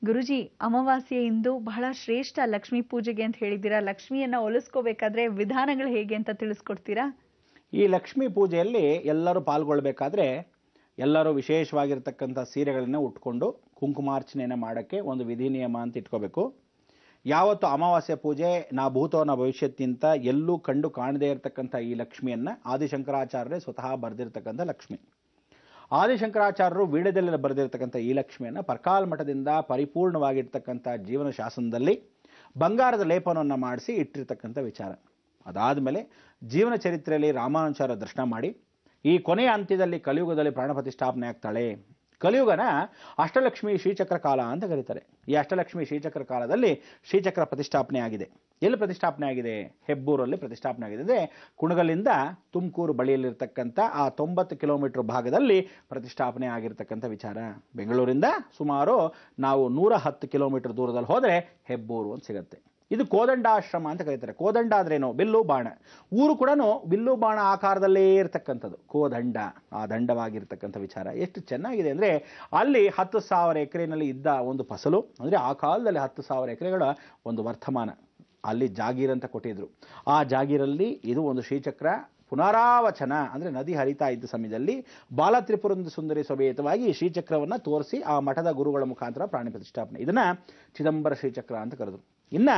ಗುರುಜಿ, ಅಮಾವಾಸ್ಯೆ ಇಂದು ಬಹಳ ಶ್ರೇಷ್ಠ ಲಕ್ಷ್ಮೀ ಪೂಜೆಗೆ ಅಂತ ಹೇಳಿದ್ದೀರಾ. ಲಕ್ಷ್ಮಿಯನ್ನ ಒಲಿಸ್ಕೋಬೇಕಾದ್ರೆ ವಿಧಾನಗಳು ಹೇಗೆ ಅಂತ ತಿಳಿಸ್ಕೊಡ್ತೀರಾ? ಈ ಲಕ್ಷ್ಮೀ ಪೂಜೆಯಲ್ಲಿ ಎಲ್ಲರೂ ಪಾಲ್ಗೊಳ್ಬೇಕಾದ್ರೆ ಎಲ್ಲರೂ ವಿಶೇಷವಾಗಿರ್ತಕ್ಕಂಥ ಸೀರೆಗಳನ್ನು ಉಟ್ಕೊಂಡು ಕುಂಕುಮಾರ್ಚನೆಯನ್ನು ಮಾಡೋಕ್ಕೆ ಒಂದು ವಿಧಿ ನಿಯಮ ಅಂತ ಇಟ್ಕೋಬೇಕು. ಯಾವತ್ತು ಅಮಾವಾಸ್ಯೆ ಪೂಜೆ ನಾ ಭೂತೋನ ಭವಿಷ್ಯತ್ತಿಂತ ಎಲ್ಲೂ ಕಂಡು ಕಾಣದೇ ಇರತಕ್ಕಂಥ ಈ ಲಕ್ಷ್ಮಿಯನ್ನು ಆದಿಶಂಕರಾಚಾರ್ಯರೇ ಸ್ವತಃ ಬರೆದಿರ್ತಕ್ಕಂಥ ಲಕ್ಷ್ಮಿ. ಆದಿಶಂಕರಾಚಾರ್ಯರು ವೀಳ್ಯದಲ್ಲಿ ಬರೆದಿರ್ತಕ್ಕಂಥ ಈ ಲಕ್ಷ್ಮಿಯನ್ನು ಪರ್ಕಾಲ್ ಮಠದಿಂದ ಪರಿಪೂರ್ಣವಾಗಿರ್ತಕ್ಕಂಥ ಜೀವನ ಶಾಸನದಲ್ಲಿ ಬಂಗಾರದ ಲೇಪನವನ್ನು ಮಾಡಿಸಿ ಇಟ್ಟಿರ್ತಕ್ಕಂಥ ವಿಚಾರ. ಅದಾದಮೇಲೆ ಜೀವನ ಚರಿತ್ರೆಯಲ್ಲಿ ರಾಮಾನುಚಾರ್ಯ ದರ್ಶನ ಮಾಡಿ ಈ ಕೊನೆಯ ಅಂತ್ಯದಲ್ಲಿ ಕಲಿಯುಗದಲ್ಲಿ ಪ್ರಾಣ ಪ್ರತಿಷ್ಠಾಪನೆ ಆಗ್ತಾಳೆ. ಕಲಿಯುಗನ ಅಷ್ಟಲಕ್ಷ್ಮಿ ಶ್ರೀಚಕ್ರ ಕಾಲ ಅಂತ ಕರೀತಾರೆ. ಈ ಅಷ್ಟಲಕ್ಷ್ಮಿ ಶ್ರೀಚಕ್ರ ಕಾಲದಲ್ಲಿ ಶ್ರೀಚಕ್ರ ಪ್ರತಿಷ್ಠಾಪನೆ ಆಗಿದೆ. ಎಲ್ಲಿ ಪ್ರತಿಷ್ಠಾಪನೆ ಆಗಿದೆ? ಹೆಬ್ಬೂರಲ್ಲಿ ಪ್ರತಿಷ್ಠಾಪನೆ ಆಗಿದೆ. ಅಂದರೆ ಕುಣಗಲಿಂದ ತುಮಕೂರು ಬಳಿಯಲ್ಲಿರ್ತಕ್ಕಂಥ ಆ 90 ಕಿಲೋಮೀಟರ್ ಭಾಗದಲ್ಲಿ ಪ್ರತಿಷ್ಠಾಪನೆ ಆಗಿರ್ತಕ್ಕಂಥ ವಿಚಾರ. ಬೆಂಗಳೂರಿಂದ ಸುಮಾರು ನಾವು 110 ಕಿಲೋಮೀಟರ್ ದೂರದಲ್ಲಿ ಹೋದರೆ ಹೆಬ್ಬೂರು ಅಂತ ಸಿಗುತ್ತೆ. ಇದು ಕೋದಂಡಾಶ್ರಮ ಅಂತ ಕರೀತಾರೆ. ಕೋದಂಡ ಆದ್ರೇನು? ಬಿಲ್ಲು ಬಾಣ. ಊರು ಕೂಡ ಬಿಲ್ಲು ಬಾಣ ಆಕಾರದಲ್ಲೇ ಇರತಕ್ಕಂಥದ್ದು ಕೋದಂಡ, ಆ ದಂಡವಾಗಿರ್ತಕ್ಕಂಥ ವಿಚಾರ. ಎಷ್ಟು ಚೆನ್ನಾಗಿದೆ ಅಂದರೆ ಅಲ್ಲಿ 10,000 ಎಕರೆನಲ್ಲಿ ಇದ್ದ ಒಂದು ಫಸಲು, ಅಂದರೆ ಆ ಕಾಲದಲ್ಲಿ 10,000 ಎಕರೆಗಳ ಒಂದು ವರ್ತಮಾನ ಅಲ್ಲಿ ಜಾಗೀರ್ ಅಂತ ಕೊಟ್ಟಿದ್ರು. ಆ ಜಾಗೀರಲ್ಲಿ ಇದು ಒಂದು ಶ್ರೀಚಕ್ರ ಪುನರಾವಚನ, ಅಂದರೆ ನದಿ ಹರಿತಾ ಇದ್ದ ಸಮಯದಲ್ಲಿ ಬಾಲತ್ರಿಪುರಂದ ಸುಂದರಿ ಸಮೇತವಾಗಿ ಈ ಶ್ರೀಚಕ್ರವನ್ನು ತೋರಿಸಿ ಆ ಮಠದ ಗುರುಗಳ ಮುಖಾಂತರ ಪ್ರಾಣ ಪ್ರತಿಷ್ಠಾಪನೆ, ಇದನ್ನ ಚಿದಂಬರ ಶ್ರೀಚಕ್ರ ಅಂತ ಕರೆದ್ರು. ಇನ್ನ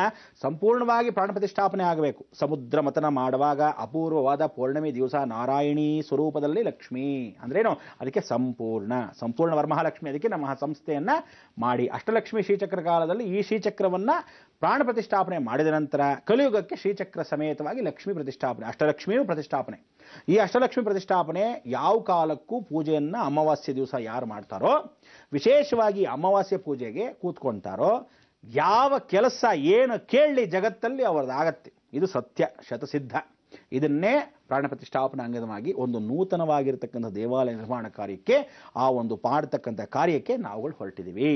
ಸಂಪೂರ್ಣವಾಗಿ ಪ್ರಾಣ ಪ್ರತಿಷ್ಠಾಪನೆ ಆಗಬೇಕು. ಸಮುದ್ರ ಮತನ ಮಾಡುವಾಗ ಅಪೂರ್ವವಾದ ಪೌರ್ಣಮಿ ದಿವಸ ನಾರಾಯಣೀ ಸ್ವರೂಪದಲ್ಲಿ ಲಕ್ಷ್ಮಿ ಅಂದ್ರೇನು? ಅದಕ್ಕೆ ಸಂಪೂರ್ಣ ವರಮಹಾಲಕ್ಷ್ಮಿ. ಅದಕ್ಕೆ ನಮ್ಮ ಸಂಸ್ಥೆಯನ್ನ ಮಾಡಿ ಅಷ್ಟಲಕ್ಷ್ಮಿ ಶ್ರೀಚಕ್ರ ಕಾಲದಲ್ಲಿ ಈ ಶ್ರೀಚಕ್ರವನ್ನ ಪ್ರಾಣ ಪ್ರತಿಷ್ಠಾಪನೆ ಮಾಡಿದ ನಂತರ ಕಲಿಯುಗಕ್ಕೆ ಶ್ರೀಚಕ್ರ ಸಮೇತವಾಗಿ ಲಕ್ಷ್ಮೀ ಪ್ರತಿಷ್ಠಾಪನೆ, ಅಷ್ಟಲಕ್ಷ್ಮಿಯೂ ಪ್ರತಿಷ್ಠಾಪನೆ. ಈ ಅಷ್ಟಲಕ್ಷ್ಮಿ ಪ್ರತಿಷ್ಠಾಪನೆ ಯಾವ ಕಾಲಕ್ಕೂ ಪೂಜೆಯನ್ನ ಅಮಾವಾಸ್ಯೆ ದಿವಸ ಯಾರು ಮಾಡ್ತಾರೋ, ವಿಶೇಷವಾಗಿ ಅಮಾವಾಸ್ಯೆ ಪೂಜೆಗೆ ಕೂತ್ಕೊಳ್ತಾರೋ, ಯಾವ ಕೆಲಸ ಏನು ಕೇಳಲಿ ಜಗತ್ತಲ್ಲಿ ಅವರದಾಗತ್ತೆ. ಇದು ಸತ್ಯ, ಶತಸಿದ್ಧ. ಇದನ್ನೇ ಪ್ರಾಣ ಪ್ರತಿಷ್ಠಾಪನಾ ಅಂಗವಾಗಿ ಒಂದು ನೂತನವಾಗಿರ್ತಕ್ಕಂಥ ದೇವಾಲಯ ನಿರ್ಮಾಣ ಕಾರ್ಯಕ್ಕೆ, ಆ ಒಂದು ಮಾಡತಕ್ಕಂಥ ಕಾರ್ಯಕ್ಕೆ ನಾವುಗಳು ಹೊರಟಿದ್ದೀವಿ.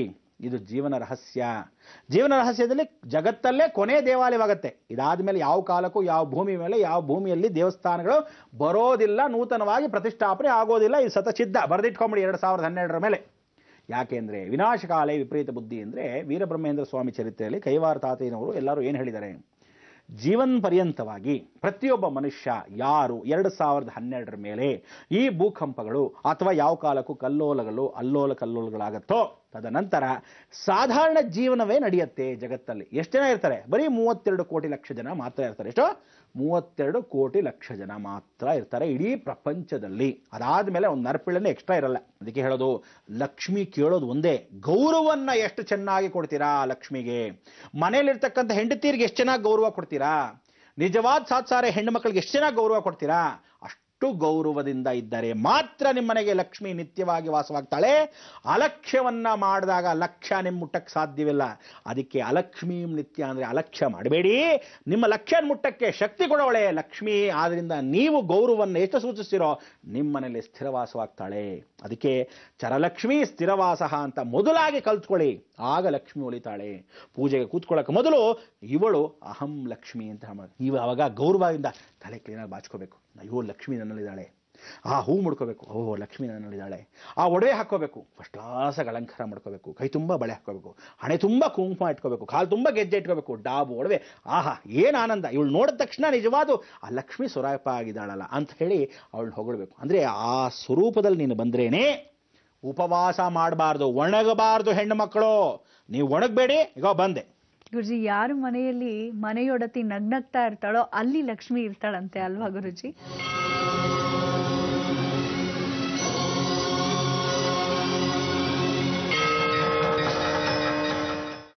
ಇದು ಜೀವನ ರಹಸ್ಯ. ಜೀವನ ರಹಸ್ಯದಲ್ಲಿ ಜಗತ್ತಲ್ಲೇ ಕೊನೆ ದೇವಾಲಯವಾಗತ್ತೆ. ಇದಾದ ಮೇಲೆ ಯಾವ ಕಾಲಕ್ಕೂ ಯಾವ ಭೂಮಿ ಮೇಲೆ ಯಾವ ಭೂಮಿಯಲ್ಲಿ ದೇವಸ್ಥಾನಗಳು ಬರೋದಿಲ್ಲ, ನೂತನವಾಗಿ ಪ್ರತಿಷ್ಠಾಪನೆ ಆಗೋದಿಲ್ಲ. ಇದು ಸತಸಿದ್ಧ. ಬರೆದಿಟ್ಕೊಂಬಿಡಿ 2012 ಮೇಲೆ. ಯಾಕೆಂದರೆ ವಿನಾಶಕಾಲೇ ವಿಪರೀತ ಬುದ್ಧಿ ಅಂದರೆ ವೀರಬ್ರಹ್ಮೇಂದ್ರ ಸ್ವಾಮಿ ಚರಿತ್ರೆಯಲ್ಲಿ ಕೈವಾರ ತಾತಯ್ಯನವರು ಎಲ್ಲರೂ ಏನು ಹೇಳಿದ್ದಾರೆ? ಜೀವನ್ ಪರ್ಯಂತವಾಗಿ ಪ್ರತಿಯೊಬ್ಬ ಮನುಷ್ಯ ಯಾರು 2012 ಮೇಲೆ ಈ ಭೂಕಂಪಗಳು ಅಥವಾ ಯಾವ ಕಾಲಕ್ಕೂ ಅಲ್ಲೋಲ ಕಲ್ಲೋಲಗಳಾಗತ್ತೋ ತದನಂತರ ಸಾಧಾರಣ ಜೀವನವೇ ನಡೆಯುತ್ತೆ. ಜಗತ್ತಲ್ಲಿ ಎಷ್ಟು ಜನ ಇರ್ತಾರೆ? ಬರೀ 32 ಕೋಟಿ ಲಕ್ಷ ಜನ ಮಾತ್ರ ಇರ್ತಾರೆ. ಎಷ್ಟು? 32 ಕೋಟಿ ಲಕ್ಷ ಜನ ಮಾತ್ರ ಇರ್ತಾರೆ ಇಡೀ ಪ್ರಪಂಚದಲ್ಲಿ. ಅದಾದ್ಮೇಲೆ ಒಂದು ನರಪಿಳನೆ ಎಕ್ಸ್ಟ್ರಾ ಇರಲ್ಲ. ಅದಕ್ಕೆ ಹೇಳೋದು, ಲಕ್ಷ್ಮಿ ಕೇಳೋದು ಒಂದೇ, ಗೌರವನ್ನ ಎಷ್ಟು ಚೆನ್ನಾಗಿ ಕೊಡ್ತೀರಾ ಲಕ್ಷ್ಮಿಗೆ. ಮನೆಯಲ್ಲಿರ್ತಕ್ಕಂಥ ಹೆಂಡತಿಯರಿಗೆ ಎಷ್ಟು ಚೆನ್ನಾಗಿ ಗೌರವ ಕೊಡ್ತೀರಾ, ನಿಜವಾದ ಸಾತ್ಸಾರೆ ಹೆಣ್ಣು ಮಕ್ಕಳಿಗೆ ಎಷ್ಟು ಚೆನ್ನಾಗಿ ಗೌರವ ಕೊಡ್ತೀರಾ. ಅಷ್ಟು ಗೌರವದಿಂದ ಇದ್ದರೆ ಮಾತ್ರ ನಿಮ್ಮನೆಗೆ ಲಕ್ಷ್ಮಿ ನಿತ್ಯವಾಗಿ ವಾಸವಾಗ್ತಾಳೆ. ಅಲಕ್ಷ್ಯವನ್ನ ಮಾಡಿದಾಗ ಲಕ್ಷ್ಯ ನಿಮ್ಮ ಮುಟ್ಟಕ್ಕೆ ಸಾಧ್ಯವಿಲ್ಲ. ಅದಕ್ಕೆ ಅಲಕ್ಷ್ಮೀ ನಿತ್ಯ ಅಂದರೆ ಅಲಕ್ಷ್ಯ ಮಾಡಬೇಡಿ. ನಿಮ್ಮ ಲಕ್ಷ್ಯ ಮುಟ್ಟಕ್ಕೆ ಶಕ್ತಿ ಕೊಡೋಳೆ ಲಕ್ಷ್ಮಿ. ಆದ್ರಿಂದ ನೀವು ಗೌರವವನ್ನು ಎಷ್ಟು ಸೂಚಿಸ್ತೀರೋ ನಿಮ್ಮನೇಲಿ ಸ್ಥಿರವಾಸವಾಗ್ತಾಳೆ. ಅದಕ್ಕೆ ಚರಲಕ್ಷ್ಮಿ ಸ್ಥಿರವಾಸ ಅಂತ ಮೊದಲಾಗಿ ಕಲ್ತ್ಕೊಳ್ಳಿ, ಆಗ ಲಕ್ಷ್ಮಿ ಉಳಿತಾಳೆ. ಪೂಜೆಗೆ ಕೂತ್ಕೊಳ್ಳೋಕೆ ಮೊದಲು ಇವಳು ಅಹಂ ಲಕ್ಷ್ಮಿ ಅಂತ ನೀವು ಅವಾಗ ಗೌರವದಿಂದ ತಲೆ ಕ್ಲೀನಾಗಿ ಬಾಚ್ಕೋಬೇಕು. ಅಯ್ಯೋ ಲಕ್ಷ್ಮಿ ನನ್ನಲ್ಲಿದ್ದಾಳೆ. ಆ ಹೂ ಮುಡ್ಕೋಬೇಕು, ಓಹೋ ಲಕ್ಷ್ಮಿ ನನ್ನಲ್ಲಿದ್ದಾಳೆ. ಆ ಒಡವೆ ಹಾಕೋಬೇಕು, ಫಸ್ಟ್ ಕ್ಲಾಸಾಗಿ ಅಲಂಕಾರ ಮಾಡ್ಕೋಬೇಕು. ಕೈ ತುಂಬ ಬಳೆ ಹಾಕೋಬೇಕು, ಹಣೆ ತುಂಬ ಕುಂಕುಮ ಇಟ್ಕೋಬೇಕು, ಕಾಲು ತುಂಬ ಗೆಜ್ಜೆ ಇಟ್ಕೋಬೇಕು, ಡಾಬು ಒಡವೆ. ಆಹಾ ಏನು ಆನಂದ. ಇವಳು ನೋಡಿದ ತಕ್ಷಣ ನಿಜವಾದ ಆ ಲಕ್ಷ್ಮಿ ಸ್ವರೂಪ ಆಗಿದ್ದಾಳಲ್ಲ ಅಂತ ಹೇಳಿ ಅವಳು ಹೊಗಳ್ಬೇಕು. ಅಂದರೆ ಆ ಸ್ವರೂಪದಲ್ಲಿ ನೀನು ಬಂದ್ರೇನೆ. ಉಪವಾಸ ಮಾಡಬಾರ್ದು, ಒಣಗಬಾರ್ದು. ಹೆಣ್ಣು ಮಕ್ಕಳು ನೀವು ಒಣಗಬೇಡಿ. ಈಗ ಬಂದೆ ಗುರುಜಿ, ಯಾರು ಮನೆಯಲ್ಲಿ ಮನೆಯೊಡತಿ ನಗ್ನಗ್ತಾ ಇರ್ತಾಳೋ ಅಲ್ಲಿ ಲಕ್ಷ್ಮಿ ಇರ್ತಾಳಂತೆ ಅಲ್ವಾ ಗುರುಜಿ?